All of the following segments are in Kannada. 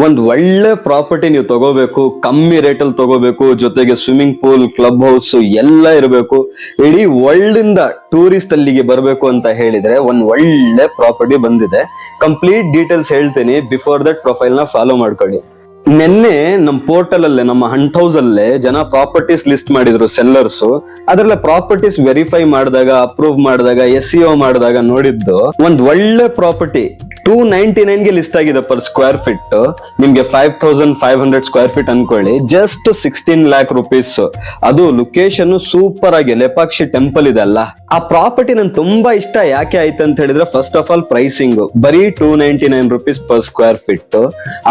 ಒಂದ್ ಒಳ್ಳೆ ಪ್ರಾಪರ್ಟಿ ನೀವು ತಗೋಬೇಕು, ಕಮ್ಮಿ ರೇಟಲ್ಲಿ ತಗೋಬೇಕು, ಜೊತೆಗೆ ಸ್ವಿಮ್ಮಿಂಗ್ ಪೂಲ್, ಕ್ಲಬ್ ಹೌಸ್ ಎಲ್ಲ ಇರಬೇಕು, ಇಡೀ ವರ್ಲ್ಡ್ ಇಂದ ಟೂರಿಸ್ಟ್ ಅಲ್ಲಿಗೆ ಬರಬೇಕು ಅಂತ ಹೇಳಿದ್ರೆ ಒಂದ್ ಒಳ್ಳೆ ಪ್ರಾಪರ್ಟಿ ಬಂದಿದೆ. ಕಂಪ್ಲೀಟ್ ಡೀಟೇಲ್ಸ್ ಹೇಳ್ತೀನಿ. ಬಿಫೋರ್ ದಟ್ ಪ್ರೊಫೈಲ್ ನ ಫಾಲೋ ಮಾಡ್ಕೊಳ್ಳಿ. ನಿನ್ನೆ ನಮ್ಮ ಪೋರ್ಟಲ್ ಅಲ್ಲೇ, ನಮ್ಮ ಹಂಟ್ ಹೌಸ್ ಅಲ್ಲೇ ಜನ ಪ್ರಾಪರ್ಟೀಸ್ ಲಿಸ್ಟ್ ಮಾಡಿದ್ರು ಸೆಲ್ಲರ್ಸ್. ಅದ್ರಲ್ಲ ಪ್ರಾಪರ್ಟೀಸ್ ವೆರಿಫೈ ಮಾಡಿದಾಗ, ಅಪ್ರೂವ್ ಮಾಡಿದಾಗ, SEO ಮಾಡಿದಾಗ ನೋಡಿದ್ದು ಒಂದ್ ಒಳ್ಳೆ ಪ್ರಾಪರ್ಟಿ 299 ಗೆ ಲಿಸ್ಟ್ ಆಗಿದೆ ಪರ್ ಸ್ಕ್ವೇರ್ ಫೀಟ್. ನಿಮ್ಗೆ 5500 ಸ್ಕ್ವೇರ್ ಫೀಟ್ ಅನ್ಕೊಳ್ಳಿ, ಜಸ್ಟ್ 16 lakh rupees. ಅದು ಲೊಕೇಶನ್ ಸೂಪರ್ ಆಗಿ ಲೆಪಾಕ್ಷಿ ಟೆಂಪಲ್ ಇದೆ ಅಲ್ಲ, ಆ ಪ್ರಾಪರ್ಟಿ ನನ್ ತುಂಬಾ ಇಷ್ಟ. ಯಾಕೆ ಆಯ್ತು ಅಂತ ಹೇಳಿದ್ರೆ, ಫಸ್ಟ್ ಆಫ್ ಆಲ್ ಪ್ರೈಸಿಂಗ್ ಬರೀ 299 rupees ಪರ್ ಸ್ಕ್ವೇರ್ ಫೀಟ್.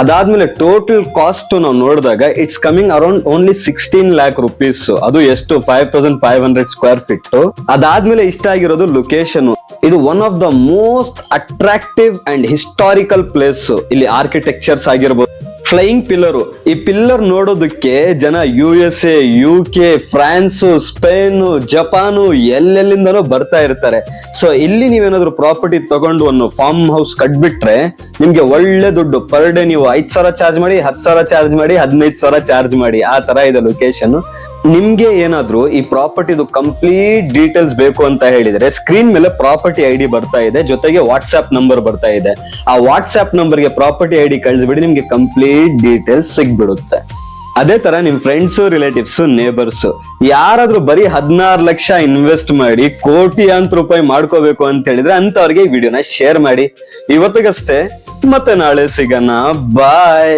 ಅದಾದ್ಮೇಲೆ ಟೋಟಲ್ ಕಾಸ್ಟ್ ನಾವು ನೋಡಿದಾಗ it's coming around only 16 lakh rupees. ಅದು ಎಷ್ಟು 5500 ಸ್ಕ್ವೇರ್ ಫೀಟ್. ಅದಾದ್ಮೇಲೆ ಇಷ್ಟ ಆಗಿರೋದು ಲೊಕೇಶನ್. ಇದು one of the most attractive and historical place. ಇಲ್ಲಿ ಆರ್ಕಿಟೆಕ್ಚರ್ಸ್ ಆಗಿರ್ಬೋದು, ಫ್ಲೈಯಿಂಗ್ ಪಿಲ್ಲರ್. ಈ ಪಿಲ್ಲರ್ ನೋಡೋದಕ್ಕೆ ಜನ USA, UK, France, Spain, Japan ಎಲ್ಲೆಲ್ಲಿಂದನೂ ಬರ್ತಾ ಇರ್ತಾರೆ. ಸೊ ಇಲ್ಲಿ ನೀವೇನಾದ್ರು ಪ್ರಾಪರ್ಟಿ ತಗೊಂಡು ಒಂದು ಫಾರ್ಮ್ ಹೌಸ್ ಕಟ್ಬಿಟ್ರೆ ನಿಮ್ಗೆ ಒಳ್ಳೆ ದುಡ್ಡು. ಪರ್ ಡೇ ನೀವು 5,000 ಚಾರ್ಜ್ ಮಾಡಿ, 10,000 ಚಾರ್ಜ್ ಮಾಡಿ, 15,000 ಚಾರ್ಜ್ ಮಾಡಿ, ಆ ತರ ಇದೆ ಲೊಕೇಶನ್. ನಿಮ್ಗೆ ಏನಾದ್ರು ಈ ಪ್ರಾಪರ್ಟಿದು ಕಂಪ್ಲೀಟ್ ಡೀಟೇಲ್ಸ್ ಬೇಕು ಅಂತ ಹೇಳಿದ್ರೆ ಸ್ಕ್ರೀನ್ ಮೇಲೆ ಪ್ರಾಪರ್ಟಿ ID ಬರ್ತಾ ಇದೆ, ಜೊತೆಗೆ ವಾಟ್ಸ್ಆಪ್ ನಂಬರ್ ಬರ್ತಾ ಇದೆ. ಆ ವಾಟ್ಸ್ಆಪ್ ನಂಬರ್ಗೆ ಪ್ರಾಪರ್ಟಿ ID ಕಳಿಸ್ಬಿಡಿ, ನಿಮ್ಗೆ ಕಂಪ್ಲೀಟ್ ಡೀಟೇಲ್ಸ್ ಸಿಗ್ಬಿಡುತ್ತೆ. ಅದೇ ತರ ನಿಮ್ ಫ್ರೆಂಡ್ಸ್, ರಿಲೇಟಿವ್ಸ್, ನೇಬರ್ಸ್ ಯಾರಾದ್ರೂ ಬರೀ 16 ಲಕ್ಷ ಇನ್ವೆಸ್ಟ್ ಮಾಡಿ ಕೋಟ್ಯಾಂತರ ರೂಪಾಯಿ ಮಾಡ್ಕೋಬೇಕು ಅಂತ ಹೇಳಿದ್ರೆ ಅಂತವ್ರಿಗೆ ಈ ವಿಡಿಯೋನ ಶೇರ್ ಮಾಡಿ. ಇವತ್ತಿಗಷ್ಟೇ, ಮತ್ತೆ ನಾಳೆ ಸಿಗೋಣ. ಬಾಯ್.